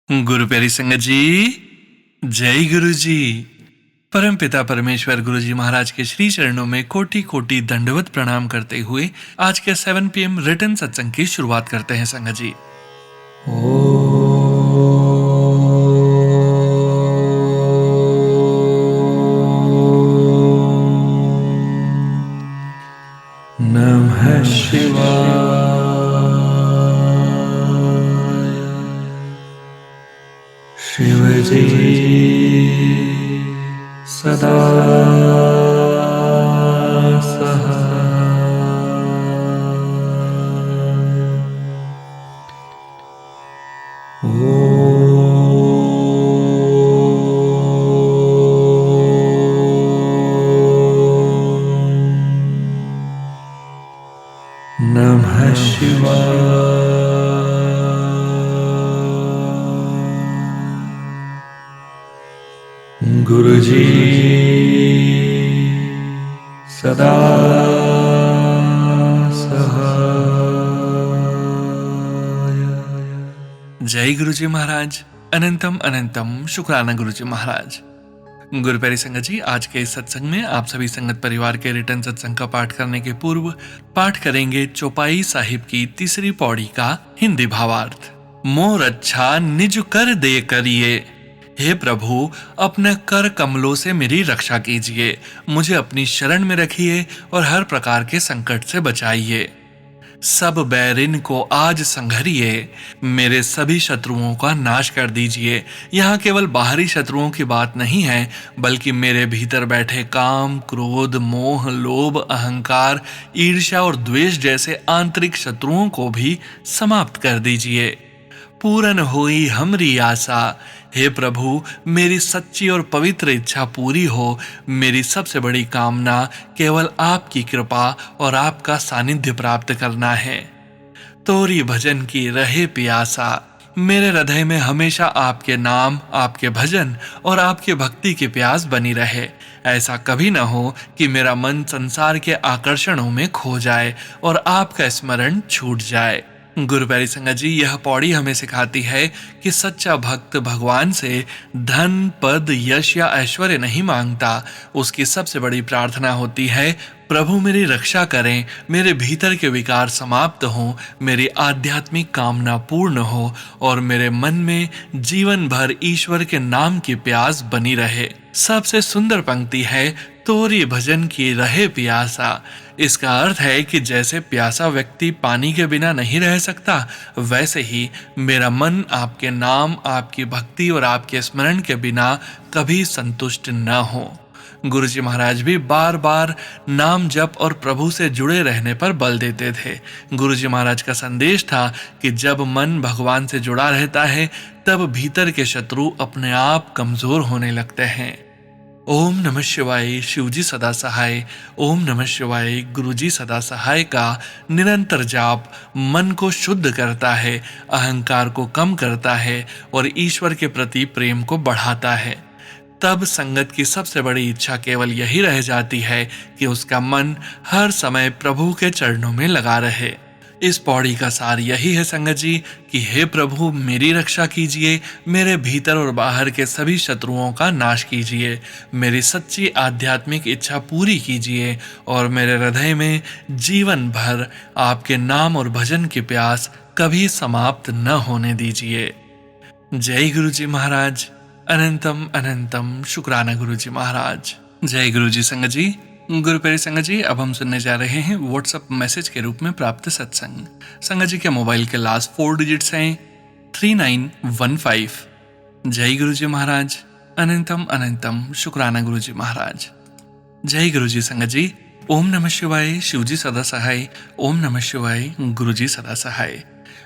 गुरु प्यारी संगत जी, जय गुरु जी। परम पिता परमेश्वर गुरु जी महाराज के श्री चरणों में कोटि कोटि दंडवत प्रणाम करते हुए आज के 7 PM रिटर्न सत्संग की शुरुआत करते हैं संगत जी। नमः शिवाय। शिव जी सदा नमः शिवाय। गुरु जी सदा सहाय। जय गुरु जी महाराज। अनंतम अनंतम शुक्राना गुरु जी महाराज। गुरु प्यारी संगत जी, आज के इस सत्संग में आप सभी संगत परिवार के रिटर्न सत्संग का पाठ करने के पूर्व पाठ करेंगे चौपाई साहिब की तीसरी पौड़ी का हिंदी भावार्थ। मोर अच्छा निज कर दे करिए, हे प्रभु अपने कर कमलों से मेरी रक्षा कीजिए, मुझे अपनी शरण में रखिए और हर प्रकार के संकट से बचाइए। सब बैरिन को आज संघरिए, मेरे सभी शत्रुओं का नाश कर दीजिए। यहाँ केवल बाहरी शत्रुओं की बात नहीं है, बल्कि मेरे भीतर बैठे काम, क्रोध, मोह, लोभ, अहंकार, ईर्ष्या और द्वेष जैसे आंतरिक शत्रुओं को भी समाप्त कर दीजिए। पूर्ण हुई हमरी आशा, हे प्रभु मेरी सच्ची और पवित्र इच्छा पूरी हो। मेरी सबसे बड़ी कामना केवल आपकी कृपा और आपका सानिध्य प्राप्त करना है। तोरी भजन की रहे प्यासा, मेरे हृदय में हमेशा आपके नाम, आपके भजन और आपके भक्ति की प्यास बनी रहे। ऐसा कभी न हो कि मेरा मन संसार के आकर्षणों में खो जाए और आपका स्मरण छूट जाए। गुरु प्यारी संगत जी, यह पौड़ी हमें सिखाती है कि सच्चा भक्त भगवान से धन, पद, यश या ऐश्वर्य नहीं मांगता। उसकी सबसे बड़ी प्रार्थना होती है, प्रभु मेरी रक्षा करें, मेरे भीतर के विकार समाप्त हों, मेरी आध्यात्मिक कामना पूर्ण हो और मेरे मन में जीवन भर ईश्वर के नाम की प्यास बनी रहे। सबसे सुंदर पंक्ति है, तोरी भजन की रहे प्यासा। इसका अर्थ है कि जैसे प्यासा व्यक्ति पानी के बिना नहीं रह सकता, वैसे ही मेरा मन आपके नाम, आपकी भक्ति और आपके स्मरण के बिना कभी संतुष्ट न हो। गुरु जी महाराज भी बार बार नाम जप और प्रभु से जुड़े रहने पर बल देते थे। गुरु जी महाराज का संदेश था कि जब मन भगवान से जुड़ा रहता है, तब भीतर के शत्रु अपने आप कमजोर होने लगते हैं। ओम नमः शिवाय, शिवजी सदा सहाय। ओम नमः शिवाय, गुरुजी सदा सहाय का निरंतर जाप मन को शुद्ध करता है, अहंकार को कम करता है और ईश्वर के प्रति प्रेम को बढ़ाता है। तब संगत की सबसे बड़ी इच्छा केवल यही रह जाती है कि उसका मन हर समय प्रभु के चरणों में लगा रहे। इस पौड़ी का सार यही है संगत जी कि हे प्रभु मेरी रक्षा कीजिए, मेरे भीतर और बाहर के सभी शत्रुओं का नाश कीजिए, मेरी सच्ची आध्यात्मिक इच्छा पूरी कीजिए और मेरे हृदय में जीवन भर आपके नाम और भजन की प्यास कभी समाप्त न होने दीजिए। जय गुरु जी महाराज। अनंतम अनंतम शुक्राना गुरु जी महाराज। जय गुरु जी संगत जी। गुरु प्यारी संगत जी, अब हम सुनने जा रहे हैं व्हाट्सएप मैसेज के रूप में प्राप्त सत्संग। संगत जी के मोबाइल के लास्ट 4 डिजिट्स हैं 3915। जय गुरु जी महाराज। अनंतम अनंतम शुक्राना गुरु जी महाराज। जय गुरु जी संगत जी। ओम नमः शिवाय, शिवजी सदा सहाय। ओम नमः शिवाय, गुरु जी सदा सहाय।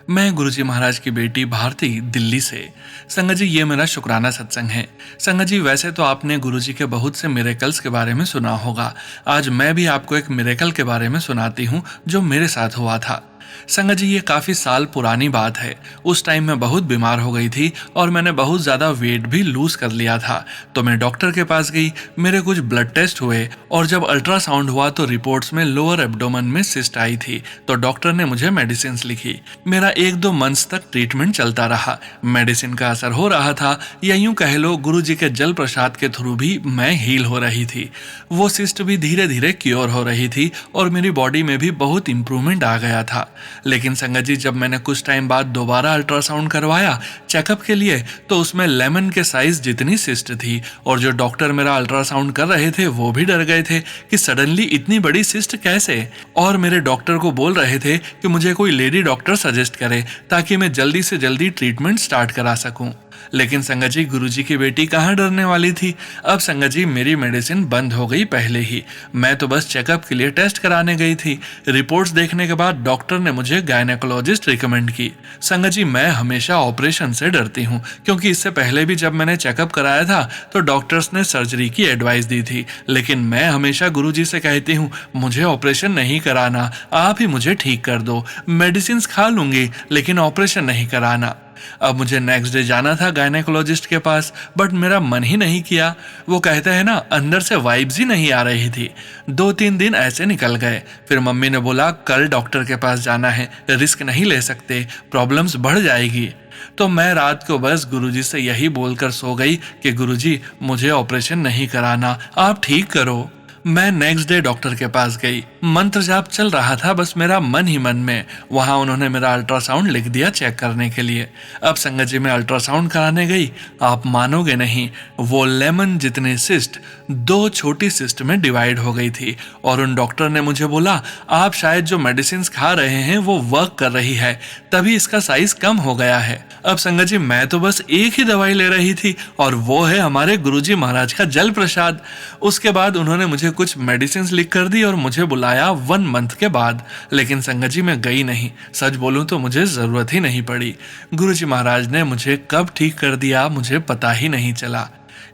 मैं गुरुजी महाराज की बेटी भारती दिल्ली से। संगत जी, ये मेरा शुक्राना सत्संग है। संगत जी, वैसे तो आपने गुरुजी के बहुत से मिरेकल्स के बारे में सुना होगा। आज मैं भी आपको एक मिरेकल के बारे में सुनाती हूँ जो मेरे साथ हुआ था। संगत जी, ये काफ़ी साल पुरानी बात है। उस टाइम मैं बहुत बीमार हो गई थी और मैंने बहुत ज़्यादा वेट भी लूज़ कर लिया था। तो मैं डॉक्टर के पास गई, मेरे कुछ ब्लड टेस्ट हुए और जब अल्ट्रासाउंड हुआ तो रिपोर्ट्स में लोअर एब्डोमेन में सिस्ट आई थी। तो डॉक्टर ने मुझे मेडिसिन लिखी। मेरा 1-2 मंथ्स तक ट्रीटमेंट चलता रहा। मेडिसिन का असर हो रहा था, या यूं कह लो गुरुजी के जल प्रसाद के थ्रू भी मैं हील हो रही थी। वो सिस्ट भी धीरे धीरे क्योर हो रही थी और मेरी बॉडी में भी बहुत इंप्रूवमेंट आ गया था। लेकिन संगत जी, जब मैंने कुछ टाइम बाद दोबारा अल्ट्रासाउंड करवाया चेकअप के लिए, तो उसमें लेमन के साइज जितनी सिस्ट थी और जो डॉक्टर मेरा अल्ट्रासाउंड कर रहे थे वो भी डर गए थे कि सडनली इतनी बड़ी सिस्ट कैसे, और मेरे डॉक्टर को बोल रहे थे कि मुझे कोई लेडी डॉक्टर सजेस्ट करे ताकि मैं जल्दी से जल्दी ट्रीटमेंट स्टार्ट करा सकूं। लेकिन संगत जी, गुरुजी की बेटी कहाँ डरने वाली थी। अब संगत जी, मेरी मेडिसिन बंद हो गई पहले ही। मैं तो बस चेकअप के लिए टेस्ट कराने गई थी। रिपोर्ट्स देखने के बाद डॉक्टर ने मुझे गायनेकोलॉजिस्ट रिकमेंड की। संगत जी, मैं हमेशा ऑपरेशन से डरती हूँ, क्योंकि इससे पहले भी जब मैंने चेकअप कराया था तो डॉक्टर्स ने सर्जरी की एडवाइस दी थी। लेकिन मैं हमेशा गुरुजी से कहती हूँ, मुझे ऑपरेशन नहीं कराना, आप ही मुझे ठीक कर दो। मेडिसिन खा लूंगी लेकिन ऑपरेशन नहीं कराना। अब मुझे नेक्स्ट डे जाना था गायनेकोलॉजिस्ट के पास, बट मेरा मन ही नहीं किया। वो कहते हैं ना, अंदर से वाइब्स ही नहीं आ रही थी। 2-3 दिन ऐसे निकल गए। फिर मम्मी ने बोला, कल डॉक्टर के पास जाना है, रिस्क नहीं ले सकते, प्रॉब्लम्स बढ़ जाएगी। तो मैं रात को बस गुरुजी से यही बोलकर सो गई कि गुरुजी, मुझे ऑपरेशन नहीं कराना, आप ठीक करो। मैं नेक्स्ट डे डॉक्टर के पास गई। मंत्र जाप चल रहा था बस मेरा मन ही मन में। वहां उन्होंने मेरा अल्ट्रासाउंड लिख दिया चेक करने के लिए। अब संगत जी, मैं अल्ट्रासाउंड कराने गई, आप मानोगे नहीं, वो लेमन जितनी सिस्ट 2 छोटी सिस्ट में डिवाइड हो गई थी। और उन डॉक्टर ने मुझे बोला, आप शायद जो मेडिसिन खा रहे हैं वो वर्क कर रही है, तभी इसका साइज कम हो गया है। अब संगत जी, मैं तो बस एक ही दवाई ले रही थी और वो है हमारे गुरुजी महाराज का जल प्रसाद। उसके बाद उन्होंने मुझे कुछ मेडिसिन लिख कर दी और मुझे बुलाया 1 मंथ के बाद। लेकिन संगत जी, मैं गई नहीं। सच बोलूं तो मुझे जरूरत ही नहीं पड़ी। गुरुजी महाराज ने मुझे कब ठीक कर दिया मुझे पता ही नहीं चला।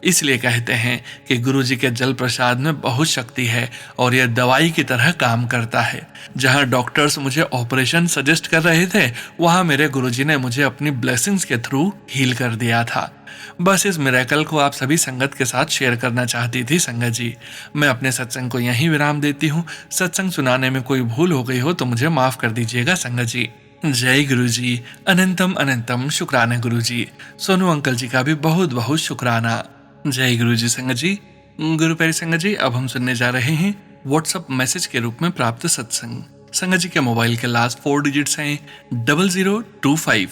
इसलिए कहते हैं कि गुरुजी के जल प्रसाद में बहुत शक्ति है और यह दवाई की तरह काम करता है। जहां डॉक्टर्स मुझे ऑपरेशन सजेस्ट कर रहे थे, वहां मेरे गुरुजी ने मुझे अपनी ब्लेसिंग्स के थ्रू हील कर दिया था। बस इस मिरेकल को आप सभी संगत के साथ शेयर करना चाहती थी संगत जी। मैं अपने सत्संग को यहीं विराम देती हूँ। सत्संग सुनाने में कोई भूल हो गई हो तो मुझे माफ कर दीजिएगा संगत जी। जय गुरु जी, अनंतम अनंतम शुक्राना गुरु जी। सोनू अंकल जी का भी बहुत बहुत शुक्राना। जय गुरु जी संगत जी। गुरु प्यारी संगत जी, अब हम सुनने जा रहे हैं व्हाट्सएप मैसेज के रूप में प्राप्त सत्संग। संगत जी के मोबाइल के लास्ट 4 डिजिट्स हैं 0025।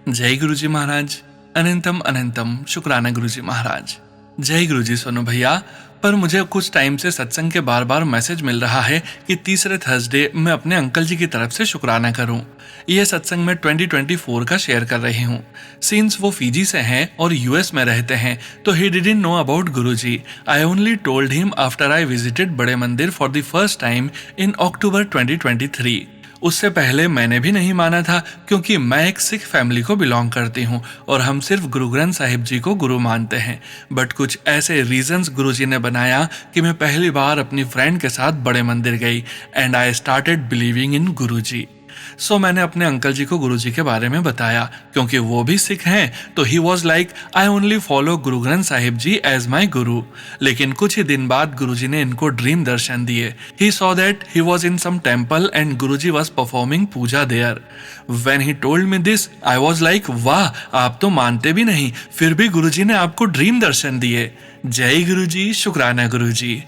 जय गुरु जी महाराज, अनंतम अनंतम शुक्राना गुरु जी महाराज। जय गुरु जी सोनू भैया, पर मुझे कुछ टाइम से सत्संग के बार बार मैसेज मिल रहा है कि तीसरे थर्सडे मैं अपने अंकल जी की तरफ से शुक्राना करूं। यह सत्संग मैं 2024 का शेयर कर रही हूं। सिंस वो फीजी से हैं और यूएस में रहते हैं, तो he didn't know about Guruji. I only told him after I visited Bade Mandir for the first time in October 2023। उससे पहले मैंने भी नहीं माना था, क्योंकि मैं एक सिख फैमिली को बिलोंग करती हूँ और हम सिर्फ गुरु ग्रंथ साहिब जी को गुरु मानते हैं। बट कुछ ऐसे रीजंस गुरुजी ने बनाया कि मैं पहली बार अपनी फ्रेंड के साथ बड़े मंदिर गई and I started believing in Guruji. So मैंने अपने अंकल जी को गुरुजी के बारे में बताया, क्योंकि वो भी सिख हैं। तो he was like, I only follow Guru Granth Sahib ji as my गुरु। लेकिन कुछ ही दिन बाद गुरुजी ने इनको ड्रीम दर्शन दिए। He saw that he was in some temple and Guruji was performing puja there. When he told me this, I was like, वाह, आप तो मानते भी नहीं, फिर भी गुरुजी ने आपको ड्रीम दर्शन दिए। जय गुरुजी, शुक्राना गुरुजी।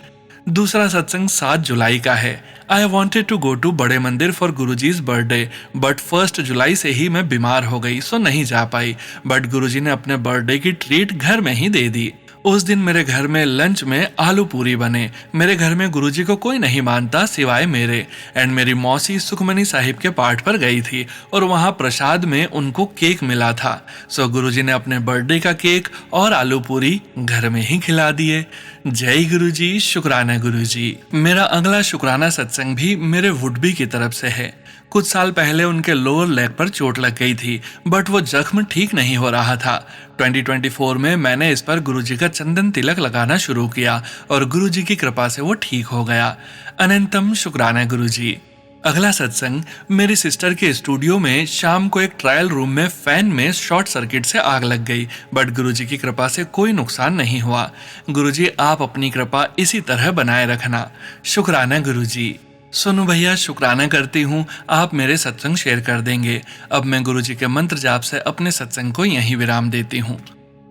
दूसरा सत्संग 7 जुलाई का है। I wanted to go to Bade Mandir for Guruji's birthday, but 1 जुलाई से ही मैं बीमार हो गई, सो नहीं जा पाई। बट गुरुजी ने अपने बर्थडे की ट्रीट घर में ही दे दी। उस दिन मेरे घर में लंच में आलू पूरी बने। मेरे घर में गुरुजी को कोई नहीं मानता सिवाय मेरे। एंड मेरी मौसी सुखमनी साहिब के पाठ पर गई थी और वहाँ प्रसाद में उनको केक मिला था। सो गुरुजी ने अपने बर्थडे का केक और आलू पूरी घर में ही खिला दिए। जय गुरुजी, शुक्राना गुरुजी। मेरा अगला शुक्राना सत्संग भी मेरे वुडबी की तरफ से है। कुछ साल पहले उनके लोअर लेग पर चोट लग गई थी, बट वो जख्म ठीक नहीं हो रहा था। 2024 में मैंने इस पर गुरुजी का चंदन तिलक लगाना शुरू किया और गुरुजी की कृपा से वो ठीक हो गया। अनंतम शुक्राना गुरुजी। अगला सत्संग, मेरी सिस्टर के स्टूडियो में शाम को एक ट्रायल रूम में फैन में शॉर्ट सर्किट से आग लग गई, बट गुरुजी की कृपा से कोई नुकसान नहीं हुआ। गुरुजी आप अपनी कृपा इसी तरह बनाए रखना। शुक्राना गुरुजी। सोनू भैया, शुक्राना करती हूँ आप मेरे सत्संग शेयर कर देंगे। अब मैं गुरुजी के मंत्र जाप से अपने सत्संग को यहीं विराम देती हूँ।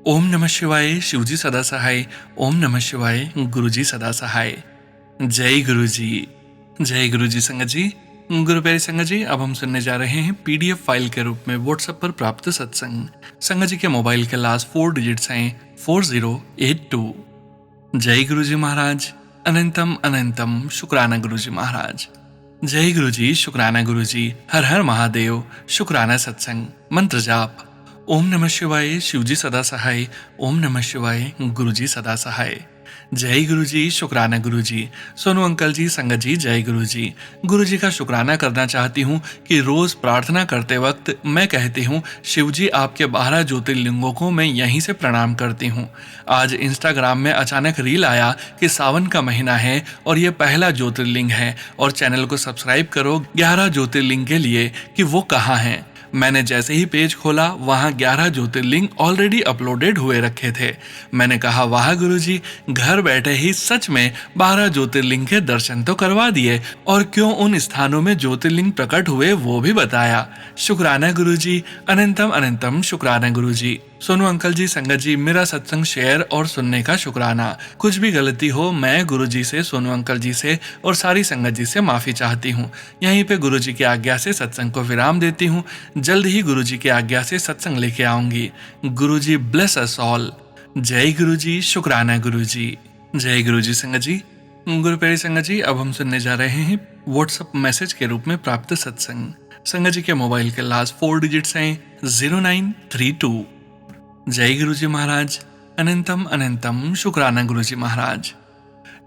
ओम नमः शिवाय, शिवजी सदा सहाय। ओम नमः शिवाय, गुरुजी सदा सहाय। जय गुरुजी। जय गुरुजी। संगत जी, गुरु प्यारी संगत जी, अब हम सुनने जा रहे हैं पीडीएफ फाइल के रूप में व्हाट्सएप पर प्राप्त सत्संग। संगत जी के मोबाइल के लास्ट 4 डिजिट्स हैं 4082। जय गुरुजी महाराज। अनंतम अनंतम शुक्राना गुरुजी महाराज। जय गुरुजी, शुक्राना गुरुजी। हर हर महादेव। शुक्राना सत्संग। मंत्र जाप। ओम नमः शिवाय, शिवजी सदा सहाय। ओम नमः शिवाय, गुरुजी सदा सहाय। जय गुरुजी, शुक्राना गुरुजी। सोनू अंकल जी, संगत जी, जय गुरुजी। गुरुजी का शुक्राना करना चाहती हूँ कि रोज प्रार्थना करते वक्त मैं कहती हूँ, शिवजी आपके 12 ज्योतिर्लिंगों को मैं यहीं से प्रणाम करती हूँ। आज इंस्टाग्राम में अचानक रील आया कि सावन का महीना है और ये पहला ज्योतिर्लिंग है और चैनल को सब्सक्राइब करो 11 ज्योतिर्लिंग के लिए कि वो कहाँ हैं। मैंने जैसे ही पेज खोला वहां 11 ज्योतिर्लिंग ऑलरेडी अपलोडेड हुए रखे थे। मैंने कहा, वाह गुरुजी, घर बैठे ही सच में 12 ज्योतिर्लिंग के दर्शन तो करवा दिए और क्यों उन स्थानों में ज्योतिर्लिंग प्रकट हुए वो भी बताया। शुक्राना गुरुजी। अनंतम अनंतम शुक्राना गुरुजी। सोनू अंकल जी, संगत जी, मेरा सत्संग शेयर और सुनने का शुक्राना। कुछ भी गलती हो मैं गुरुजी से, सोनू अंकल जी से और सारी संगत जी से माफी चाहती हूँ। यहीं पे गुरुजी की आज्ञा से सत्संग को विराम देती हूँ। जल्द ही गुरुजी की आज्ञा से सत्संग लेके आऊंगी। गुरुजी ब्लेस अस ऑल। जय गुरुजी, शुक्राना गुरुजी। जय गुरुजी। संगत जी, गुरु प्यारी संगत जी, अब हम सुनने जा रहे हैं व्हाट्सएप मैसेज के रूप में प्राप्त सत्संग। संगत जी के मोबाइल के लास्ट 4 डिजिट्स हैं 0932। जय गुरुजी महाराज। अनंतम अनंतम शुक्राना गुरुजी महाराज।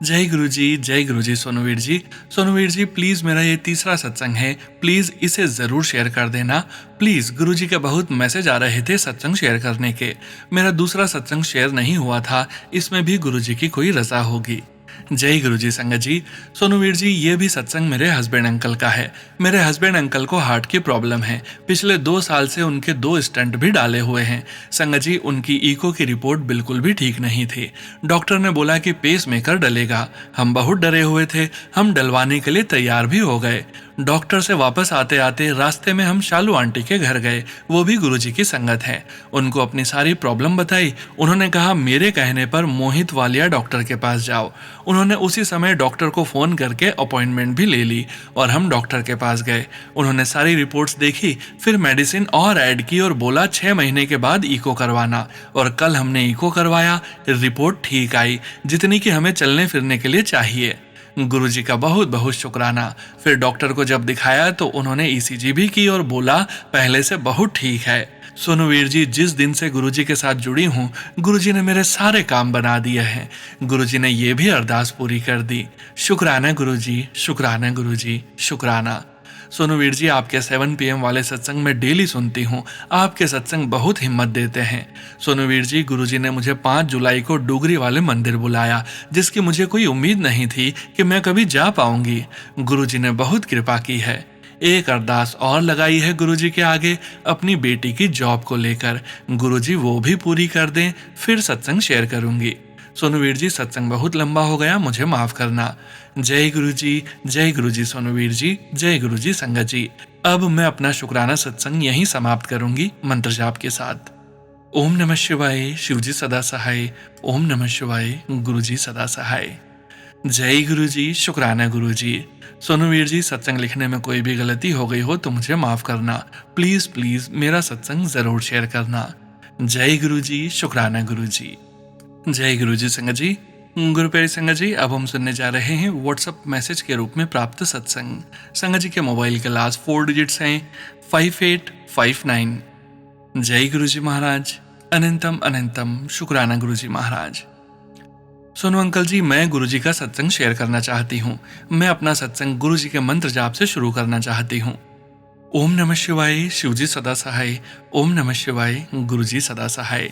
जय गुरुजी। जय गुरुजी। सोनूवीर जी, सोनूवीर जी, प्लीज मेरा ये तीसरा सत्संग है, प्लीज इसे जरूर शेयर कर देना। प्लीज, गुरुजी के बहुत मैसेज आ रहे थे सत्संग शेयर करने के। मेरा दूसरा सत्संग शेयर नहीं हुआ था, इसमें भी गुरुजी की कोई रजा होगी। जय गुरुजी। संगत जी, सोनूवीर जी, ये भी सत्संग मेरे हस्बैंड अंकल का है। मेरे हस्बैंड अंकल को हार्ट की प्रॉब्लम है। पिछले 2 साल से उनके 2 स्टंट भी डाले हुए हैं। संगत जी, उनकी इको की रिपोर्ट बिल्कुल भी ठीक नहीं थी। डॉक्टर ने बोला कि पेस मेकर डलेगा। हम बहुत डरे हुए थे, हम डलवाने के लिए तैयार भी हो गए। डॉक्टर से वापस आते आते रास्ते में हम शालू आंटी के घर गए, वो भी गुरुजी की संगत है। उनको अपनी सारी प्रॉब्लम बताई। उन्होंने कहा, मेरे कहने पर मोहित वालिया डॉक्टर के पास जाओ। उन्होंने उसी समय डॉक्टर को फोन करके अपॉइंटमेंट भी ले ली और हम डॉक्टर के पास गए। उन्होंने सारी रिपोर्ट्स देखी, फिर मेडिसिन और ऐड की और बोला 6 महीने के बाद इको करवाना। और कल हमने इको करवाया, रिपोर्ट ठीक आई, जितनी कि हमें चलने फिरने के लिए चाहिए। गुरुजी का बहुत बहुत शुक्राना। फिर डॉक्टर को जब दिखाया तो उन्होंने ईसीजी भी की और बोला पहले से बहुत ठीक है। सोनूवीर जी, जिस दिन से गुरुजी के साथ जुड़ी हूँ, गुरुजी ने मेरे सारे काम बना दिए हैं। गुरुजी ने ये भी अरदास पूरी कर दी। शुक्राना गुरुजी, शुक्राना गुरुजी, शुक्राना। सोनूवीर जी, आपके 7 PM वाले सत्संग में डेली सुनती हूँ। आपके सत्संग बहुत हिम्मत देते हैं। सोनूवीर जी, गुरुजी ने मुझे 5 जुलाई को डोगरी वाले मंदिर बुलाया, जिसकी मुझे कोई उम्मीद नहीं थी कि मैं कभी जा पाऊंगी। गुरुजी ने बहुत कृपा की है। एक अरदास और लगाई है गुरुजी के आगे अपनी बेटी की जॉब को लेकर। गुरुजी वो भी पूरी कर दें, फिर सत्संग शेयर करूंगी। सोनूवीर जी, सत्संग बहुत लंबा हो गया, मुझे माफ करना। जय गुरुजी। जय गुरुजी। सोनूवीर जी, जय गुरुजी। संगत जी, अब मैं अपना शुक्राना सत्संग यहीं समाप्त करूंगी मंत्र जाप के साथ। ओम नमः शिवाय, शिवजी सदा सहाय। ओम नमः शिवाय, गुरुजी सदा सहाय। जय गुरुजी, शुक्राना गुरुजी। सोनूवीर जी, सत्संग लिखने में कोई भी गलती हो गई हो तो मुझे माफ करना। प्लीज प्लीज मेरा सत्संग जरूर शेयर करना। जय गुरुजी, शुक्राना गुरुजी। जय गुरुजी। संगत जी, गुरु प्यारी संगत जी, अब हम सुनने जा रहे हैं व्हाट्सएप मैसेज के रूप में प्राप्त सत्संग। संगत जी के मोबाइल के लास्ट 4 डिजिट्स हैं 5859। जय गुरुजी महाराज। अनंतम अनंतम शुक्राना गुरुजी महाराज। सोनू अंकल जी, मैं गुरुजी का सत्संग शेयर करना चाहती हूँ। मैं अपना सत्संग गुरुजी के मंत्र जाप से शुरू करना चाहती हूँ। ओम नमः शिवाय, शिवजी सदा सहाय। ओम नमः शिवाय, गुरुजी सदा सहाय।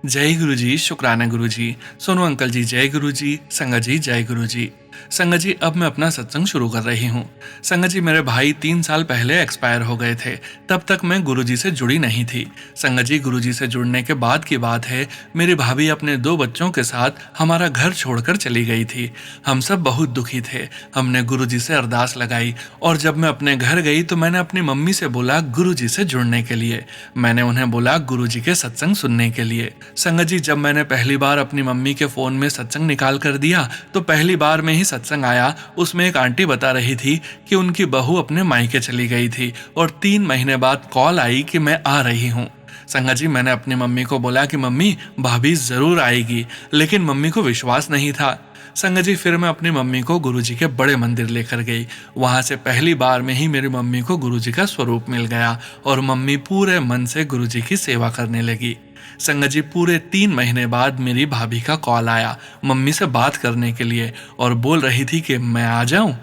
जय गुरुजी, शुक्राना गुरुजी। सोनू अंकल जी, जय गुरुजी। संगत जी, जय गुरुजी। संगत जी, अब मैं अपना सत्संग शुरू कर रही हूँ। संगत जी, मेरे भाई 3 साल पहले एक्सपायर हो गए थे। तब तक मैं गुरुजी से जुड़ी नहीं थी। संगत जी, गुरुजी से जुड़ने के बाद की बात है। मेरी भाभी अपने 2 बच्चों के साथ हमारा घर छोड़कर चली गई थी। हम सब बहुत दुखी थे। हमने गुरुजी से अरदास लगाई और जब मैं अपने घर गई तो मैंने अपनी मम्मी से बोला गुरुजी से जुड़ने के लिए। मैंने उन्हें बोला गुरुजी के सत्संग सुनने के लिए। संगत जी, जब मैंने पहली बार अपनी मम्मी के फोन में सत्संग निकाल कर दिया तो पहली बार में ही सत्संग आया। उसमें एक आंटी बता रही थी कि उनकी बहू अपने मायके चली गई थी और 3 महीने बाद कॉल आई कि मैं आ रही हूँ। संगत जी, मैंने अपनी मम्मी को बोला कि मम्मी, भाभी जरूर आएगी, लेकिन मम्मी को विश्वास नहीं था। संगत जी, फिर मैं अपनी मम्मी को गुरुजी के बड़े मंदिर लेकर गई। वहां से पहली बार में ही मेरी मम्मी को गुरुजी का स्वरूप मिल गया और मम्मी पूरे मन से गुरुजी की सेवा करने लगी। संगत जी, पूरे 3 महीने बाद मेरी भाभी का कॉल आया मम्मी से बात करने के लिए और बोल रही थी कि मैं आ जाऊं।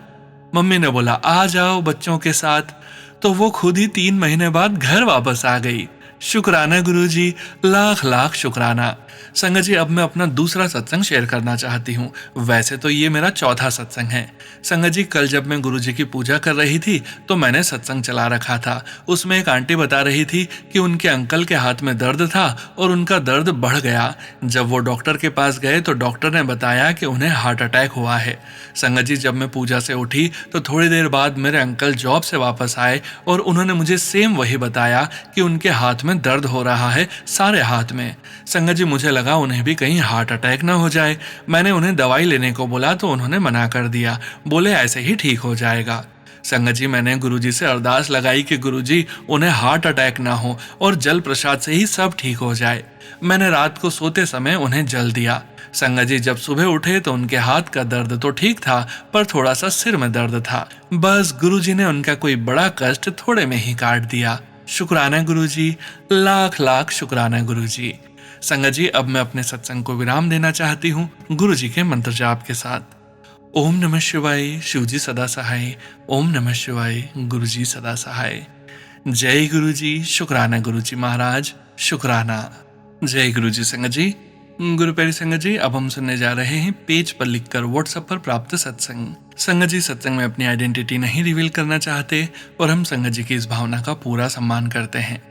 मम्मी ने बोला आ जाओ बच्चों के साथ, तो वो खुद ही 3 महीने बाद घर वापस आ गई। शुक्राना गुरुजी, लाख लाख शुक्राना। संगत जी, अब मैं अपना दूसरा सत्संग शेयर करना चाहती हूँ। वैसे तो ये मेरा चौथा सत्संग है। संगत जी, कल जब मैं गुरुजी की पूजा कर रही थी तो मैंने सत्संग चला रखा था। उसमें एक आंटी बता रही थी कि उनके अंकल के हाथ में दर्द था और उनका दर्द बढ़ गया। जब वो डॉक्टर के पास गए तो डॉक्टर ने बताया कि उन्हें हार्ट अटैक हुआ है। संगत जी, जब मैं पूजा से उठी तो थोड़ी देर बाद मेरे अंकल जॉब से वापस आए और उन्होंने मुझे सेम वही बताया कि उनके हाथ में दर्द हो रहा है, सारे हाथ में। संगत जी, मुझे लगा उन्हें भी कहीं हार्ट अटैक ना हो जाए। मैंने उन्हें दवाई लेने को बोला तो उन्होंने मना कर दिया, बोले ऐसे ही ठीक हो जाएगा। संगत जी, मैंने गुरुजी से अरदास लगाई कि गुरुजी उन्हें हार्ट अटैक ना हो और जल प्रसाद से ही सब ठीक हो जाए। मैंने रात को सोते समय उन्हें जल दिया। संगत जी, जब सुबह उठे तो उनके हाथ का दर्द तो ठीक था पर थोड़ा सा सिर में दर्द था। बस गुरुजी ने उनका कोई बड़ा कष्ट थोड़े में ही काट दिया। शुक्राना गुरुजी, लाख लाख शुक्राना गुरुजी। संगत जी, अब मैं अपने सत्संग को विराम देना चाहती हूँ गुरुजी के मंत्र जाप के साथ। ओम नमः शिवाय, शिवजी सदा सहाय। ओम नमः शिवाय, गुरुजी सदा सहाय। जय गुरुजी, शुक्राना गुरुजी महाराज, शुक्राना। जय गुरुजी। संगत जी, गुरु प्यारी संगत जी, अब हम सुनने जा रहे हैं पेज पर लिखकर व्हाट्सएप पर प्राप्त सत्संग। संगत जी, सत्संग में अपनी आइडेंटिटी नहीं रिवील करना चाहते और हम संगत जी की इस भावना का पूरा सम्मान करते हैं।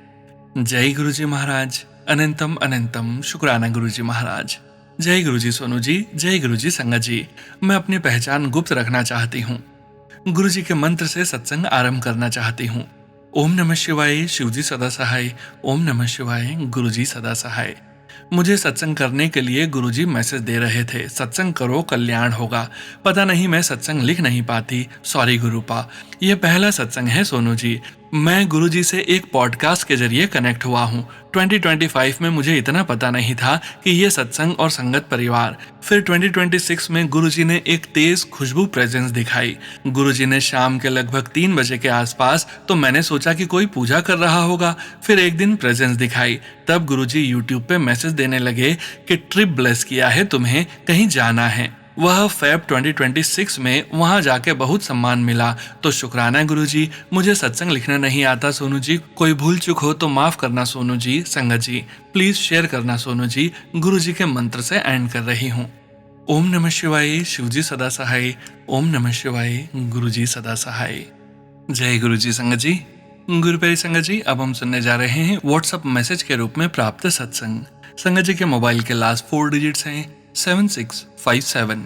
जय गुरुजी महाराज, अनंतम अनंतम शुक्राना गुरुजी महाराज। जय गुरुजी सोनू जी, जय गुरुजी संगत जी। मैं अपनी पहचान गुप्त रखना चाहती हूँ। गुरुजी के मंत्र से सत्संग आरंभ करना चाहती हूँ। ओम नमः शिवाय, शिवजी सदा सहाय। ओम नमः शिवाय, गुरुजी सदा सहाय। मुझे सत्संग करने के लिए गुरुजी मैसेज दे रहे थे, सत्संग करो कल्याण होगा। पता नहीं मैं सत्संग लिख नहीं पाती, सॉरी गुरुपा। यह पहला सत्संग है सोनू जी। मैं गुरुजी से एक पॉडकास्ट के जरिए कनेक्ट हुआ हूँ। 2025 में मुझे इतना पता नहीं था कि ये सत्संग और संगत परिवार। फिर 2026 में गुरुजी ने एक तेज खुशबू प्रेजेंस दिखाई। गुरुजी ने शाम के लगभग 3 बजे के आसपास, तो मैंने सोचा कि कोई पूजा कर रहा होगा। फिर एक दिन प्रेजेंस दिखाई, तब गुरुजी यूट्यूब पे मैसेज देने लगे कि ट्रिप ब्लेस किया है, तुम्हें कहीं जाना है। वह फेब 2026 में वहां जाके बहुत सम्मान मिला। तो शुक्राना गुरुजी। मुझे सत्संग लिखना नहीं आता सोनू जी, कोई भूल चूक हो तो माफ करना सोनू जी। संगत जी प्लीज शेयर करना सोनू जी। गुरुजी के मंत्र से एंड कर रही हूँ। ओम नमः शिवाय, शिवजी सदा सहाय। ओम नमः शिवाय, गुरुजी सदा सहाय। जय गुरुजी संगत जी। गुरु प्यारी संगत जी, अब हम सुनने जा रहे हैं व्हाट्सएप मैसेज के रूप में प्राप्त सत्संग। संगत जी के मोबाइल के लास्ट 4 डिजिट्स हैं 7657।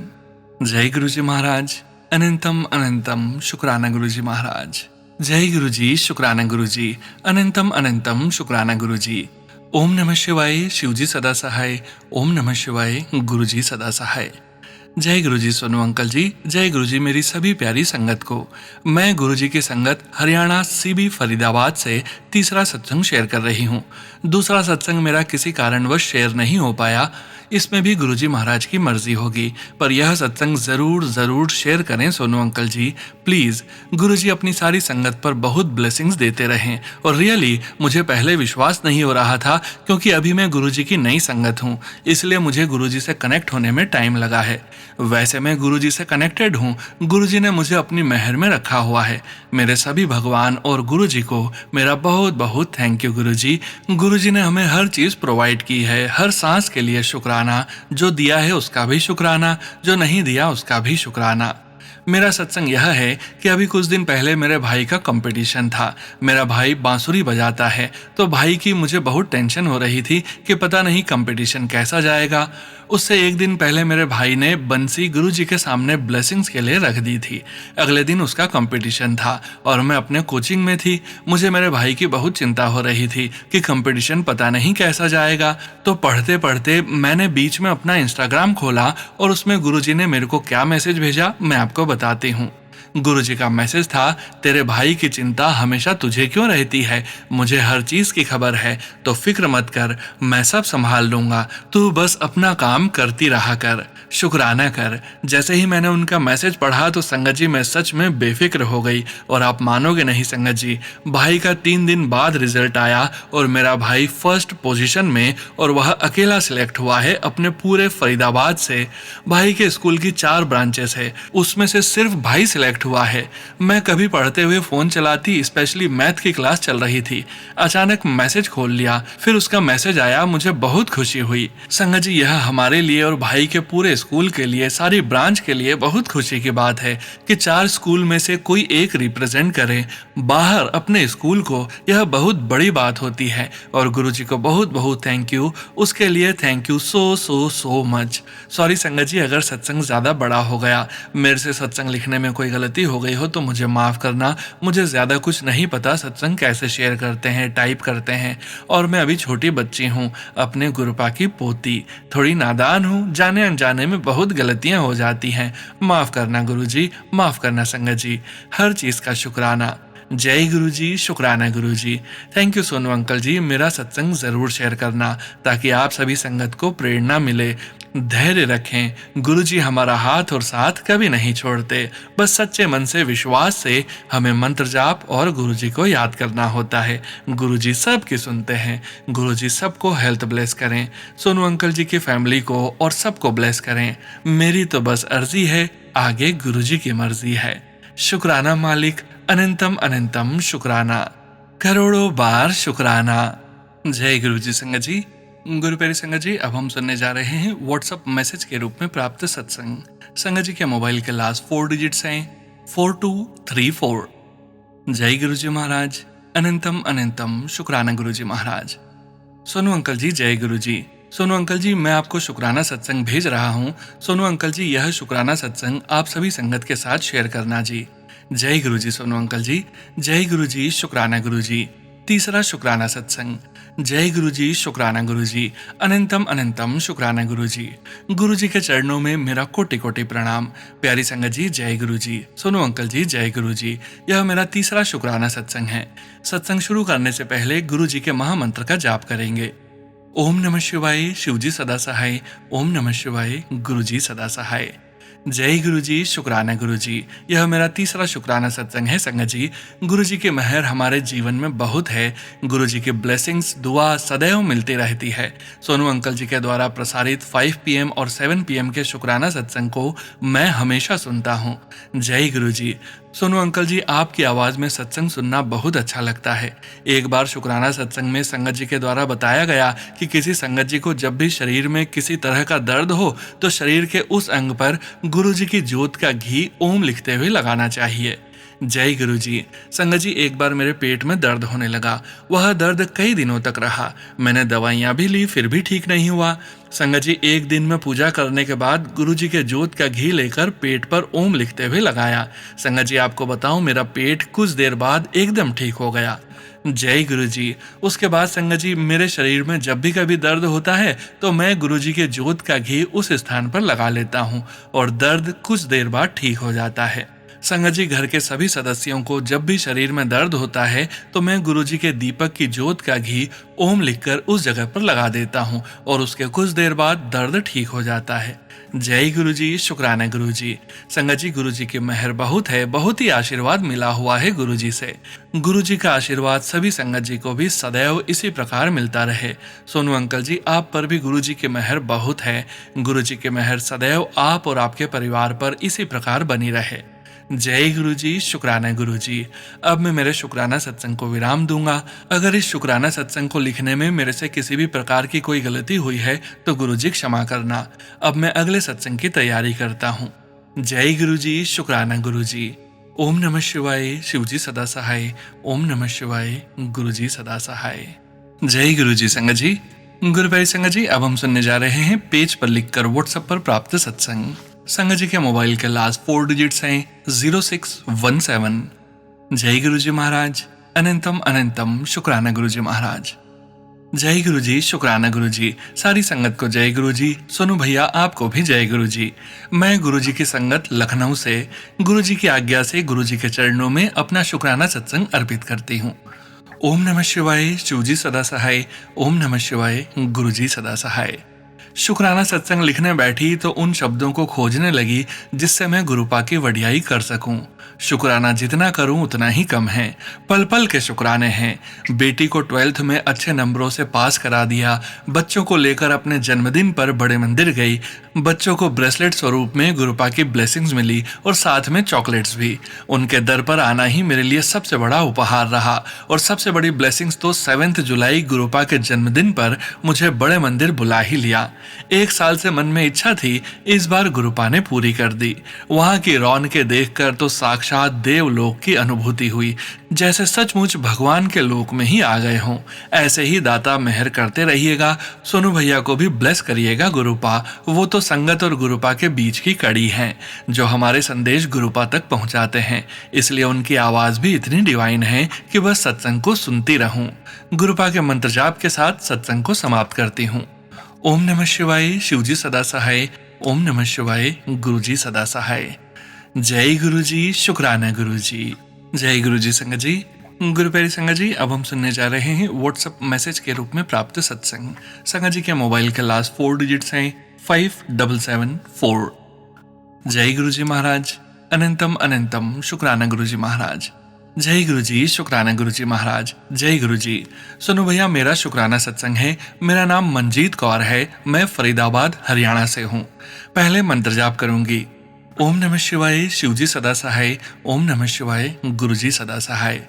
जय गुरुजी महाराज, अनंतम अनंतम शुक्राना गुरुजी महाराज। जय गुरुजी, शुक्राना गुरुजी, अनंतम अनंतम शुक्राना गुरुजी। ओम नमः शिवाय, शिवजी सदा सहाय। ओम नमः शिवाय, गुरुजी सदा सहाय। जय गुरुजी सोनू अंकल जी। जय गुरुजी मेरी सभी प्यारी संगत को। मैं गुरुजी की संगत हरियाणा सीबी फरीदाबाद से तीसरा सत्संग शेयर कर रही हूँ। दूसरा सत्संग मेरा किसी कारणवश शेयर नहीं हो पाया, इसमें भी गुरुजी महाराज की मर्जी होगी, पर यह सत्संग जरूर जरूर शेयर करें सोनू अंकल जी, प्लीज। गुरुजी अपनी सारी संगत पर बहुत ब्लेसिंग्स देते रहें। और रियली मुझे पहले विश्वास नहीं हो रहा था, क्योंकि अभी मैं गुरुजी की नई संगत हूँ, इसलिए मुझे गुरुजी से कनेक्ट होने में टाइम लगा है। वैसे मैं गुरुजी से कनेक्टेड हूँ, गुरुजी ने मुझे अपनी मेहर में रखा हुआ है। मेरे सभी भगवान और गुरुजी को मेरा बहुत बहुत थैंक यू गुरुजी। गुरुजी ने हमें हर चीज प्रोवाइड की है, हर सांस के लिए शुक्राना शुक्राना, जो दिया है उसका भी शुक्राना, जो नहीं दिया उसका भी शुक्राना। मेरा सत्संग यह है कि अभी कुछ दिन पहले मेरे भाई का कंपटीशन था। मेरा भाई बांसुरी बजाता है, तो भाई की मुझे बहुत टेंशन हो रही थी कि पता नहीं कंपटीशन कैसा जाएगा। उससे एक दिन पहले मेरे भाई ने बंसी गुरुजी के सामने ब्लेसिंग्स के लिए रख दी थी। अगले दिन उसका कंपटीशन था और मैं अपने कोचिंग में थी। मुझे मेरे भाई की बहुत चिंता हो रही थी कि कंपटीशन पता नहीं कैसा जाएगा। तो पढ़ते पढ़ते मैंने बीच में अपना इंस्टाग्राम खोला और उसमें गुरुजी ने मेरे को क्या मैसेज भेजा मैं आपको बताती हूँ। गुरुजी का मैसेज था, तेरे भाई की चिंता हमेशा तुझे क्यों रहती है, मुझे हर चीज की खबर है, तो फिक्र मत कर, मैं सब संभाल लूंगा, तू बस अपना काम करती रहा कर, शुक्राना कर। जैसे ही मैंने उनका मैसेज पढ़ा तो संगत जी मैं सच में बेफिक्र हो गई। और आप मानोगे नहीं संगत जी, भाई का 3 दिन बाद रिजल्ट आया और मेरा भाई फर्स्ट पोजीशन में, और वह अकेला सिलेक्ट हुआ है अपने पूरे फरीदाबाद से। भाई के स्कूल की 4 ब्रांचेस है, उसमें से सिर्फ भाई सिलेक्ट हुआ है। मैं कभी पढ़ते हुए फोन चलाती, स्पेशली मैथ की क्लास चल रही थी, अचानक मैसेज खोल लिया, फिर उसका मैसेज आया, मुझे बहुत खुशी हुई। संगत जी यह हमारे लिए और भाई के पूरे स्कूल के लिए, सारी ब्रांच के लिए बहुत खुशी की बात है कि 4 स्कूल में से कोई एक रिप्रेजेंट करे बाहर अपने स्कूल को। यह बहुत बड़ी बात होती है और गुरुजी को बहुत बहुत थैंक यू, उसके लिए thank you so so so much. Sorry संगत जी अगर सत्संग ज्यादा बड़ा हो गया, मेरे से सत्संग लिखने में कोई गलती हो गई हो तो मुझे माफ करना। मुझे ज्यादा कुछ नहीं पता सत्संग कैसे शेयर करते हैं, टाइप करते हैं, और मैं अभी छोटी बच्ची हूँ, अपने गुरुपा की पोती, थोड़ी नादान हूँ, जाने अनजाने में बहुत गलतियां हो जाती हैं। माफ करना गुरुजी, माफ करना संगत जी, हर चीज का शुक्राना। जय गुरुजी, शुक्राना गुरुजी। थैंक यू सोनू अंकल जी, मेरा सत्संग जरूर शेयर करना ताकि आप सभी संगत को प्रेरणा मिले। धैर्य रखें, गुरुजी हमारा हाथ और साथ कभी नहीं छोड़ते, बस सच्चे मन से विश्वास से हमें मंत्र जाप और गुरुजी को याद करना होता है। गुरुजी सबकी सुनते हैं। गुरुजी सबको हेल्थ ब्लेस करें, सोनू अंकल जी की फैमिली को और सबको ब्लेस करें। मेरी तो बस अर्जी है, आगे गुरुजी की मर्जी है। शुक्राना मालिक, अनंतम अनंतम शुक्राना, करोड़ों बार शुक्राना। जय गुरुजी। संगत जी, गुरु प्यारी संगत जी, अब हम सुनने जा रहे हैं व्हाट्सएप मैसेज के रूप में प्राप्त सत्संग। संगत जी के मोबाइल के लास्ट 4 डिजिट्स हैं 4234। जय गुरुजी महाराज, अनंतम अनंतम शुक्राना गुरुजी महाराज। सोनू अंकल जी जय गुरुजी। सोनू अंकल जी मैं आपको शुक्राना सत्संग भेज रहा हूँ। सोनू अंकल जी यह शुक्राना सत्संग आप सभी संगत के साथ शेयर करना जी। जय गुरुजी सोनू अंकल जी। जय गुरुजी, शुक्राना गुरुजी। तीसरा शुक्राना सत्संग। जय गुरुजी, शुक्राना गुरुजी, अनंतम अनंतम शुक्राना गुरुजी। गुरुजी के चरणों में मेरा कोटि कोटि प्रणाम। प्यारी संगत जी जय गुरुजी। सोनू अंकल जी जय गुरुजी। यह मेरा तीसरा शुक्राना सत्संग है। सत्संग शुरू करने से पहले गुरुजी के महामंत्र का जाप करेंगे। ओम नमः शिवाय, शिवजी सदा सहाय। ओम नमः शिवाय, गुरुजी सदा सहाय। जय गुरुजी, शुक्राना गुरुजी। यह मेरा तीसरा शुक्राना सत्संग है संगत जी। गुरुजी की मेहर हमारे जीवन में बहुत है। गुरुजी की ब्लेसिंग्स, दुआ सदैव मिलती रहती है। सोनू अंकल जी के द्वारा प्रसारित 5 PM और 7 PM के शुक्राना सत्संग को मैं हमेशा सुनता हूँ। जय गुरुजी। सोनू अंकल जी आपकी आवाज में सत्संग सुनना बहुत अच्छा लगता है। एक बार शुक्राना सत्संग में संगत जी के द्वारा बताया गया कि किसी संगत जी को जब भी शरीर में किसी तरह का दर्द हो तो शरीर के उस अंग पर गुरुजी की ज्योत का घी ओम लिखते हुए लगाना चाहिए। जय गुरुजी। संगत जी एक बार मेरे पेट में दर्द होने लगा। वह दर्द कई दिनों तक रहा। मैंने दवाइयां भी ली फिर भी ठीक नहीं हुआ। संगत जी एक दिन में पूजा करने के बाद गुरुजी के ज्योत का घी लेकर पेट पर ओम लिखते हुए लगाया। संगत जी आपको बताऊं मेरा पेट कुछ देर बाद एकदम ठीक हो गया। जय गुरुजी। उसके बाद संगत जी मेरे शरीर में जब भी कभी दर्द होता है तो मैं गुरुजी के ज्योत का घी उस स्थान पर लगा लेता हूँ और दर्द कुछ देर बाद ठीक हो जाता है। संगत जी घर के सभी सदस्यों को जब भी शरीर में दर्द होता है तो मैं गुरुजी के दीपक की ज्योत का घी ओम लिखकर उस जगह पर लगा देता हूँ और उसके कुछ देर बाद दर्द ठीक हो जाता है। जय गुरुजी, शुक्राना गुरुजी। संगत जी गुरुजी की मेहर बहुत है, बहुत ही आशीर्वाद मिला हुआ है गुरुजी से। गुरुजी का आशीर्वाद सभी संगत जी को भी सदैव इसी प्रकार मिलता रहे। सोनू अंकल जी आप पर भी गुरुजी की मेहर बहुत है। गुरुजी की मेहर सदैव आप और आपके परिवार पर इसी प्रकार बनी रहे। जय गुरु जी, शुक्राना गुरु जी। अब मैं मेरे शुक्राना सत्संग को विराम दूंगा। अगर इस शुक्राना सत्संग को लिखने में मेरे से किसी भी प्रकार की कोई गलती हुई है तो गुरु जी क्षमा करना। अब मैं अगले सत्संग की तैयारी करता हूँ। जय गुरु जी, शुक्राना गुरु जी। ओम नमः शिवाय, शिव जी सदा सहाय। ओम नमः शिवाय, गुरु जी सदा सहाय। जय गुरु जी संगत जी। गुरु भाई संगत जी, अब हम सुनने जा रहे हैं पेज पर लिखकर व्हाट्सएप पर प्राप्त सत्संग। संगत जी के मोबाइल के लास्ट 4 डिजिट्स हैं 0617। जय गुरु जी महाराज, अनंतम अनंतम शुक्राना गुरु जी महाराज। जय गुरु जी, शुक्राना गुरु जी। सारी संगत को जय गुरु जी। सोनू भैया आपको भी जय गुरु जी। मैं गुरु जी की संगत लखनऊ से गुरु जी की आज्ञा से गुरु जी के चरणों में अपना शुक्राना सत्संग अर्पित करती हूँ। ओम नमः शिवाय, शिव जी सदा सहाय। ओम नमः शिवाय, गुरु जी सदा सहाय। शुक्राना सत्संग लिखने बैठी तो उन शब्दों को खोजने लगी जिससे मैं गुरुपा की वडियाई कर सकूं। शुक्राना जितना करूं उतना ही कम है। पल पल के शुक्राने हैं। बेटी को 12th में अच्छे नंबरों से पास करा दिया। बच्चों को लेकर अपने जन्मदिन पर बड़े मंदिर गई। बच्चों को ब्रेसलेट स्वरूप में गुरुपा की ब्लेसिंग्स मिली और साथ में चॉकलेट्स भी। उनके दर पर आना ही मेरे लिए सबसे बड़ा उपहार रहा और सबसे बड़ी ब्लेसिंग्स तो 7 जुलाई गुरुपा के जन्मदिन पर मुझे बड़े मंदिर बुला ही लिया। 1 साल से मन में इच्छा थी, इस बार गुरुपा ने पूरी कर दी। वहां की रौनकें देखकर तो साक्षात देवलोक की अनुभूति हुई, जैसे सचमुच भगवान के लोक में ही आ गए हों। ऐसे ही दाता मेहर करते रहिएगा। सोनू भैया को भी ब्लेस करिएगा गुरुपा। वो तो संगत और गुरुपा के बीच की कड़ी हैं, जो हमारे संदेश गुरुपा तक पहुंचाते हैं। इसलिए उनकी आवाज भी इतनी डिवाइन है कि बस सत्संग को सुनती रहूं। गुरुपा के मंत्र जाप के साथ सत्संग को समाप्त करती हूँ। ओम नमः शिवाय, शिव जी सदा सहाय। ओम नमः शिवाय, गुरु जी सदा सहाय। जय गुरु जी, शुक्राना गुरु जी। जय गुरु जी संगत जी। गुरु प्यारी संगत जी, अब हम सुनने जा रहे हैं व्हाट्सएप मैसेज के रूप में प्राप्त सत्संग। संगत जी के मोबाइल के लास्ट 4 डिजिट्स हैं 5774। जय गुरु जी महाराज, अनंतम अनंतम शुक्राना गुरु जी महाराज। जय गुरु जी, शुक्राना गुरु जी महाराज। जय गुरु जी। सुनो भैया, मेरा शुक्राना सत्संग है। मेरा नाम मंजीत कौर है। मैं फरीदाबाद हरियाणा से हूँ। पहले मंत्र जाप करूंगी। ओम नमः शिवाय, शिव जी सदा सहाय। ओम नमः शिवाय, गुरु जी सदा सहाय।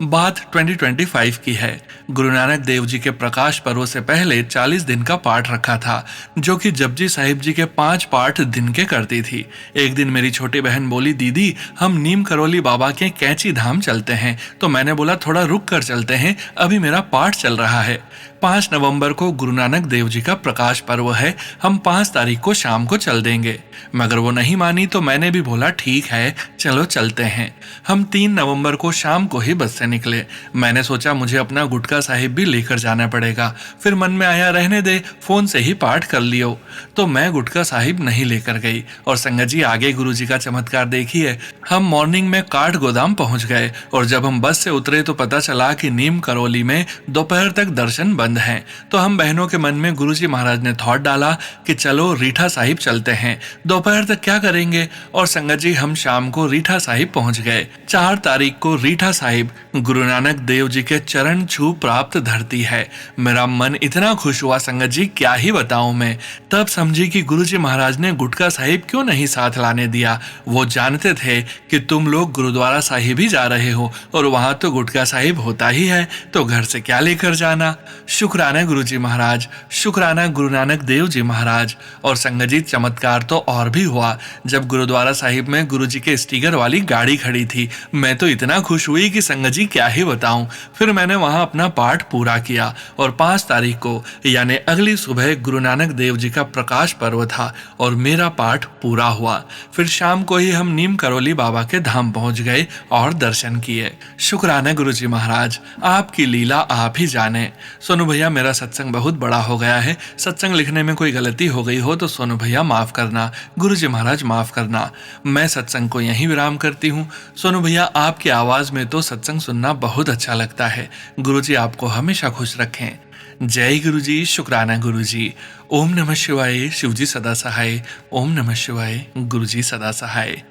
बात 2025 की है। गुरु नानक देव जी के प्रकाश पर्व से पहले 40 दिन का पाठ रखा था, जो कि जपजी साहिब जी के 5 पाठ दिन के करती थी। एक दिन मेरी छोटी बहन बोली, दीदी हम नीम करौली बाबा के कैंची धाम चलते हैं। तो मैंने बोला थोड़ा रुक कर चलते हैं, अभी मेरा पाठ चल रहा है। 5 नवंबर को गुरु नानक देव जी का प्रकाश पर्व है। हम 5 तारीख को शाम को चल देंगे। मगर वो नहीं मानी तो मैंने भी बोला ठीक है, चलो चलते हैं। हम 3 नवंबर को शाम को ही बस से निकले। मैंने सोचा मुझे अपना गुटका साहिब भी लेकर जाना पड़ेगा। फिर मन में आया रहने दे, फोन से ही पाठ कर लियो। तो मैं गुटका साहिब नहीं लेकर गई। और संगत जी आगे गुरु जी का चमत्कार देखिए। हम मॉर्निंग में काठ गोदाम पहुंच गए और जब हम बस से उतरे तो पता चला कि नीम करौली में दोपहर तक दर्शन बंद हैं। तो हम बहनों के मन में गुरु जी महाराज ने थॉट डाला कि चलो रीठा साहिब चलते हैं, दोपहर तक क्या करेंगे। और संगत जी हम शाम को रीठा साहिब पहुंच गए। 4 तारीख को रीठा साहिब गुरु नानक देव जी के चरण छू प्राप्त धरती है। मेरा मन इतना खुश हुआ संगत जी, क्या ही बताऊं मैं। तब समझी कि गुरु जी महाराज ने गुटका साहिब क्यों नहीं साथ लाने दिया। वो जानते थे कि तुम लोग गुरुद्वारा साहिब ही जा रहे हो और वहां तो गुटका साहिब होता ही है, तो घर से क्या लेकर जाना। शुक्राना गुरु जी महाराज, शुक्राना गुरु नानक देव जी महाराज। और संगत जी चमत्कार तो और भी हुआ। जब गुरुद्वारा साहिब में गुरु जी के स्टिकर वाली गाड़ी खड़ी थी, मैं तो इतना खुश हुई कि संगत जी क्या ही बताऊं। फिर मैंने वहां अपना पाठ पूरा किया और 5 तारीख को यानी अगली सुबह गुरु नानक देव जी का प्रकाश पर्व था और मेरा पाठ पूरा हुआ। फिर शाम को ही हम नीम करौली बाबा के धाम पहुंच गए और दर्शन किए। शुक्राना गुरु जी महाराज, आपकी लीला आप ही जाने। सोनू भैया, मेरा सत्संग बहुत बड़ा हो गया है। सत्संग लिखने में कोई गलती हो गई हो तो सोनू भैया माफ करना, गुरु जी महाराज माफ करना। मैं सत्संग को यहीं विराम करती हूँ। सोनू भैया, आपकी आवाज में तो सत्संग सुनना बहुत अच्छा लगता है। गुरु जी आपको हमेशा खुश रखें। जय गुरु जी, शुक्राना गुरु जी। ओम नमः शिवाय, शिव जी सदा सहाय। ओम नमः शिवाय, गुरु जी सदा सहाय।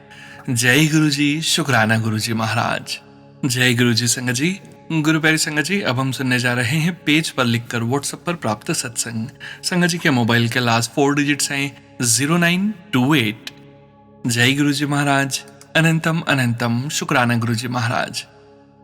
जय गुरु जी, शुक्राना गुरु जी महाराज। जय गुरु जी संगत जी। गुरु प्यारी संगत जी, अब हम सुनने जा रहे हैं पेज पर लिखकर व्हाट्सएप पर प्राप्त सत्संग। संगत जी के मोबाइल के लास्ट 4 डिजिट्स हैं 0928। जय गुरु जी महाराज, अनंतम अनंतम शुक्राना गुरुजी महाराज।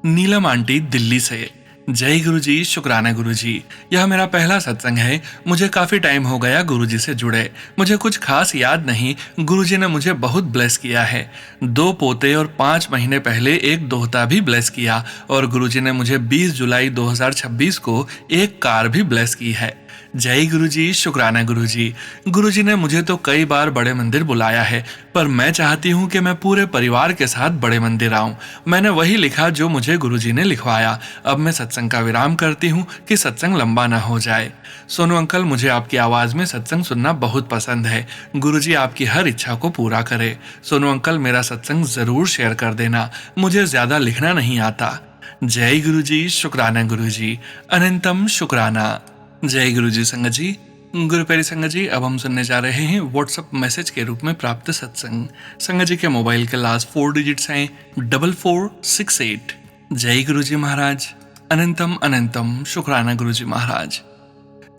नीलम आंटी दिल्ली से। जय गुरुजी, शुक्राना गुरुजी। यह मेरा पहला सत्संग है। मुझे काफी टाइम हो गया गुरुजी से जुड़े। मुझे कुछ खास याद नहीं। गुरुजी ने मुझे बहुत ब्लेस किया है। 2 पोते और 5 महीने पहले एक दोहता भी ब्लेस किया, और गुरुजी ने मुझे 20 जुलाई 2026 को एक कार भी ब्लेस की है। जय गुरुजी, शुक्राना गुरुजी। गुरुजी ने मुझे तो कई बार बड़े मंदिर बुलाया है, पर मैं चाहती हूँ कि मैं पूरे परिवार के साथ बड़े मंदिर आऊं। मैंने वही लिखा जो मुझे गुरुजी ने लिखवाया। अब मैं सत्संग का विराम करती हूँ कि सत्संग लंबा ना हो जाए। सोनू अंकल, मुझे आपकी आवाज में सत्संग सुनना बहुत पसंद है। गुरुजी आपकी हर इच्छा को पूरा करे। सोनू अंकल, मेरा सत्संग जरूर शेयर कर देना। मुझे ज्यादा लिखना नहीं आता। जय गुरुजी, शुक्राना गुरुजी। अनंतम शुक्राना। जय गुरुजी संगत जी। गुरु प्यारी संगत जी, अब हम सुनने जा रहे हैं व्हाट्सएप मैसेज के रूप में प्राप्त सत्संग। संगत जी के मोबाइल के लास्ट 4 डिजिट्स हैं 4468। जय गुरुजी महाराज। अनंतम अनंतम शुक्राना गुरुजी महाराज।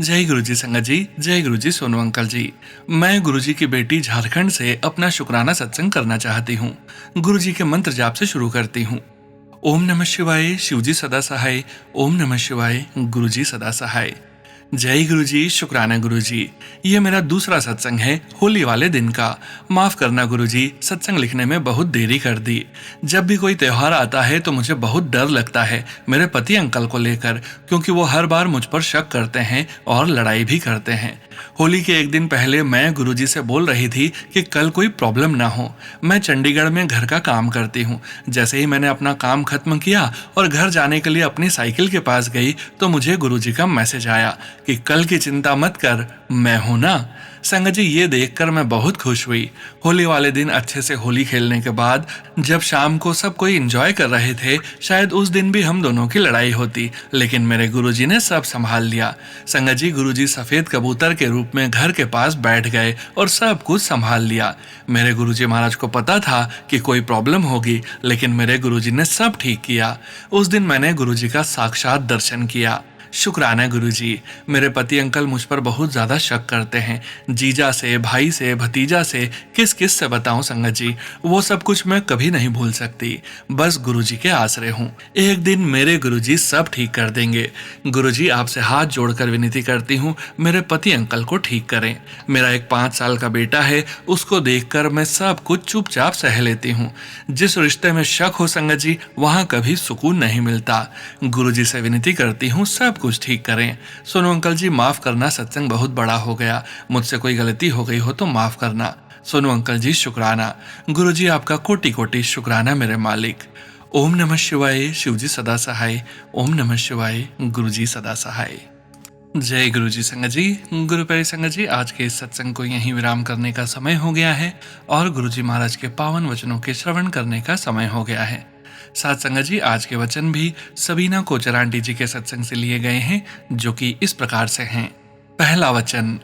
जय गुरुजी संगत जी। जय गुरुजी सोनू अंकल जी। मैं गुरुजी की बेटी झारखंड से अपना शुक्राना सत्संग करना चाहती हूँ। गुरुजी के मंत्र जाप से शुरू करती हूँ। ओम नमः शिवाय, शिवजी सदा सहाय। ओम नमः शिवाय, गुरुजी सदा सहाय। जय गुरुजी, शुक्राना गुरुजी। ये मेरा दूसरा सत्संग है होली वाले दिन का। माफ करना गुरुजी, सत्संग लिखने में बहुत देरी कर दी। जब भी कोई त्योहार आता है तो मुझे बहुत डर लगता है मेरे पति अंकल को लेकर, क्योंकि वो हर बार मुझ पर शक करते हैं और लड़ाई भी करते हैं। होली के एक दिन पहले मैं गुरुजी से बोल रही थी कि कल कोई प्रॉब्लम ना हो। मैं चंडीगढ़ में घर का काम करती हूँ। जैसे ही मैंने अपना काम खत्म किया और घर जाने के लिए अपनी साइकिल के पास गई तो मुझे गुरुजी का मैसेज आया कि कल की चिंता मत कर, मैं हूं ना। संगत जी, ये देखकर मैं बहुत खुश हुई। होली वाले दिन अच्छे से होली खेलने के बाद जब शाम को सब कोई एंजॉय कर रहे थे, शायद उस दिन भी हम दोनों की लड़ाई होती, लेकिन मेरे गुरुजी ने सब संभाल लिया। संगत जी, गुरुजी सफेद कबूतर के रूप में घर के पास बैठ गए और सब कुछ संभाल लिया। मेरे गुरुजी महाराज को पता था कि कोई प्रॉब्लम होगी, लेकिन मेरे गुरुजी ने सब ठीक किया। उस दिन मैंने गुरुजी का साक्षात दर्शन किया। शुक्राना गुरुजी। मेरे पति अंकल मुझ पर बहुत ज्यादा शक करते हैं। जीजा से, भाई से, भतीजा से, किस किस से बताऊं संगत जी। वो सब कुछ मैं कभी नहीं भूल सकती। बस गुरुजी के आसरे हूँ। एक दिन मेरे गुरुजी सब ठीक कर देंगे। गुरुजी, आपसे हाथ जोड़कर विनती करती हूँ, मेरे पति अंकल को ठीक करें। मेरा एक 5 साल का बेटा है, उसको देखकर मैं सब कुछ चुपचाप सह लेती हूँ। जिस रिश्ते में शक हो संगत जी, वहां कभी सुकून नहीं मिलता। गुरुजी से विनती करती हूँ सब कुछ ठीक करें। सोनू अंकल जी, माफ करना, सत्संग बहुत बड़ा हो गया। मुझसे कोई गलती हो गई हो तो माफ करना। सोनू अंकल जी, शुक्राना। गुरुजी, आपका कोटि कोटि शुक्राना मेरे मालिक। ओम नमः शिवाय, शिवजी सदा सहाय। ओम नमः शिवाय, गुरुजी सदा सहाय। जय गुरुजी संगत जी। गुरु प्यारी संगत जी, आज के इस सत्संग को यहीं विराम करने का समय हो गया है और गुरुजी महाराज के पावन वचनों के श्रवण करने का समय हो गया है। साथ संगत जी, आज के वचन भी सबीना कोचर आंटी जी के सत्संग से लिए गए हैं, जो कि इस प्रकार से हैं। पहला वचन,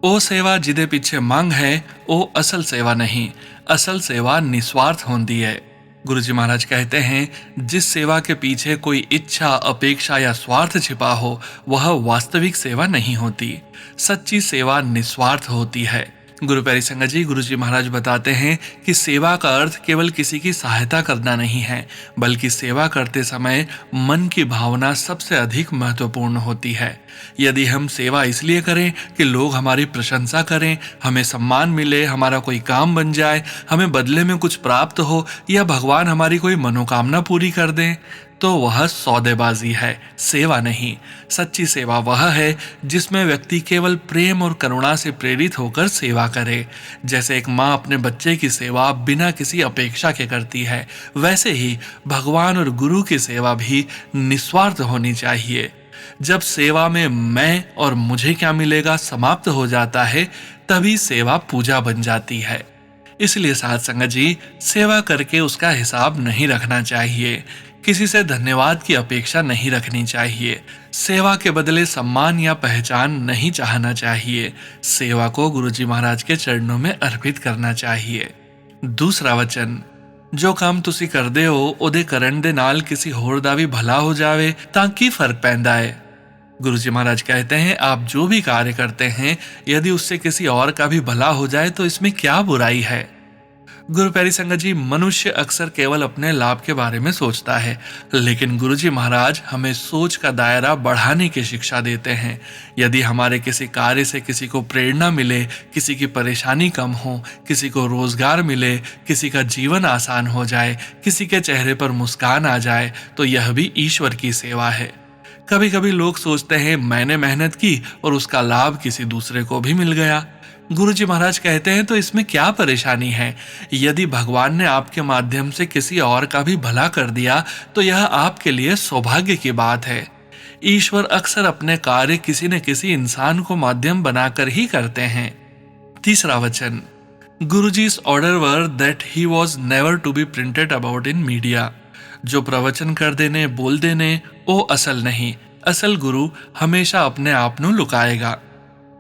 ओ सेवा जिदे पीछे मांग है, ओ असल सेवा नहीं, असल सेवा निस्वार्थ होती है। गुरुजी महाराज कहते हैं, जिस सेवा के पीछे कोई इच्छा, अपेक्षा या स्वार्थ छिपा हो, वह वास्तविक सेवा नहीं होती। सच्ची सेवा निस्वार्थ होती है। गुरु प्यारी संगत जी, गुरुजी महाराज बताते हैं कि सेवा का अर्थ केवल किसी की सहायता करना नहीं है, बल्कि सेवा करते समय मन की भावना सबसे अधिक महत्वपूर्ण होती है। यदि हम सेवा इसलिए करें कि लोग हमारी प्रशंसा करें, हमें सम्मान मिले, हमारा कोई काम बन जाए, हमें बदले में कुछ प्राप्त हो, या भगवान हमारी कोई मनोकामना पूरी कर दें, तो वह सौदेबाजी है, सेवा नहीं। सच्ची सेवा वह है जिसमें व्यक्ति केवल प्रेम और करुणा से प्रेरित होकर सेवा करे। जैसे एक माँ अपने बच्चे की सेवा बिना किसी अपेक्षा के करती है, वैसे ही भगवान और गुरु की सेवा भी निस्वार्थ होनी चाहिए। जब सेवा में मैं और मुझे क्या मिलेगा समाप्त हो जाता है, तभी सेवा पूजा बन जाती है। इसलिए साथ संगत जी, सेवा करके उसका हिसाब नहीं रखना चाहिए। किसी से धन्यवाद की अपेक्षा नहीं रखनी चाहिए। सेवा के बदले सम्मान या पहचान नहीं चाहना चाहिए। सेवा को गुरुजी महाराज के चरणों में अर्पित करना चाहिए। दूसरा वचन, जो काम तुसी करदे हो ओदे करन दे नाल किसी होर दा भी भला हो जावे तां की फर्क पैंदा है। गुरुजी महाराज कहते हैं, आप जो भी कार्य करते हैं, यदि उससे किसी और का भी भला हो जाए तो इसमें क्या बुराई है। गुरु प्यारी संगत जी, मनुष्य अक्सर केवल अपने लाभ के बारे में सोचता है, लेकिन गुरुजी महाराज हमें सोच का दायरा बढ़ाने की शिक्षा देते हैं। यदि हमारे किसी कार्य से किसी को प्रेरणा मिले, किसी की परेशानी कम हो, किसी को रोजगार मिले, किसी का जीवन आसान हो जाए, किसी के चेहरे पर मुस्कान आ जाए, तो यह भी ईश्वर की सेवा है। कभी कभी लोग सोचते हैं मैंने मेहनत की और उसका लाभ किसी दूसरे को भी मिल गया। गुरुजी महाराज कहते हैं तो इसमें क्या परेशानी है? यदि भगवान ने आपके माध्यम से किसी और का भी भला कर दिया तो यह आपके लिए सौभाग्य की बात है। ईश्वर अक्सर अपने कार्य किसी न किसी इंसान को माध्यम बनाकर ही करते हैं। तीसरा वचन, Guruji's order were that he was never to be printed about in media। जो प्रवचन कर देने बोल देने वो असल नहीं, असल गुरु हमेशा अपने आप ਨੂੰ लुकाएगा।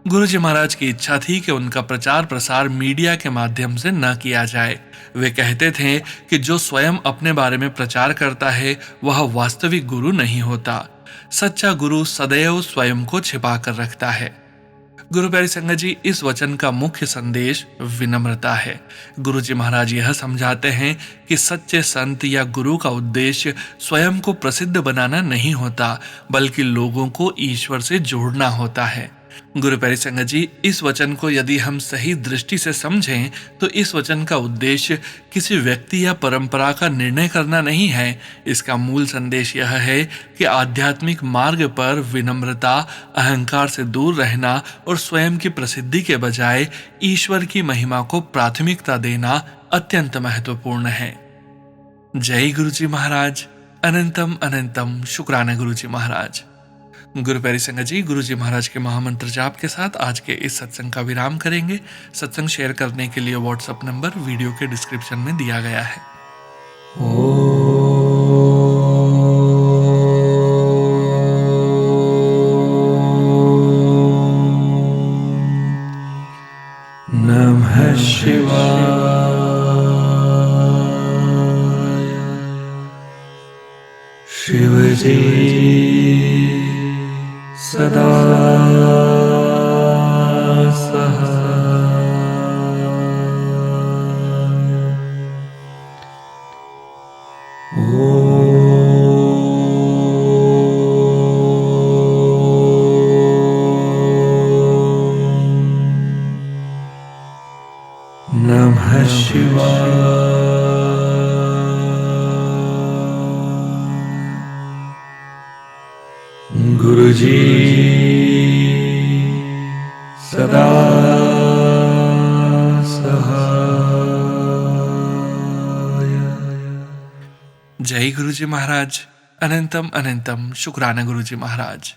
गुरुजी महाराज की इच्छा थी कि उनका प्रचार प्रसार मीडिया के माध्यम से न किया जाए। वे कहते थे कि जो स्वयं अपने बारे में प्रचार करता है वह वास्तविक गुरु नहीं होता। सच्चा गुरु सदैव स्वयं को छिपा कर रखता है। गुरु प्यारी संगत जी, इस वचन का मुख्य संदेश विनम्रता है। गुरुजी महाराज यह समझाते हैं कि सच्चे संत या गुरु का उद्देश्य स्वयं को प्रसिद्ध बनाना नहीं होता, बल्कि लोगों को ईश्वर से जोड़ना होता है। गुरु प्यारी संगत जी, इस वचन को यदि हम सही दृष्टि से समझें तो इस वचन का उद्देश्य किसी व्यक्ति या परंपरा का निर्णय करना नहीं है। इसका मूल संदेश यह है कि आध्यात्मिक मार्ग पर विनम्रता, अहंकार से दूर रहना और स्वयं की प्रसिद्धि के बजाय ईश्वर की महिमा को प्राथमिकता देना अत्यंत महत्वपूर्ण है। जय गुरुजी महाराज। अनंतम अनंतम शुक्राना गुरुजी महाराज। गुरु प्यारी संगत जी, गुरुजी महाराज के महामंत्र जाप के साथ आज के इस सत्संग का विराम करेंगे। सत्संग शेयर करने के लिए व्हाट्सएप नंबर वीडियो के डिस्क्रिप्शन में दिया गया है। नमः शिवाय। शिवजी सदा सहाय। नमः शिवाय। गुरुजी सदा सहाय। जय गुरुजी महाराज। अनंतम अनंतम शुक्राना गुरुजी महाराज।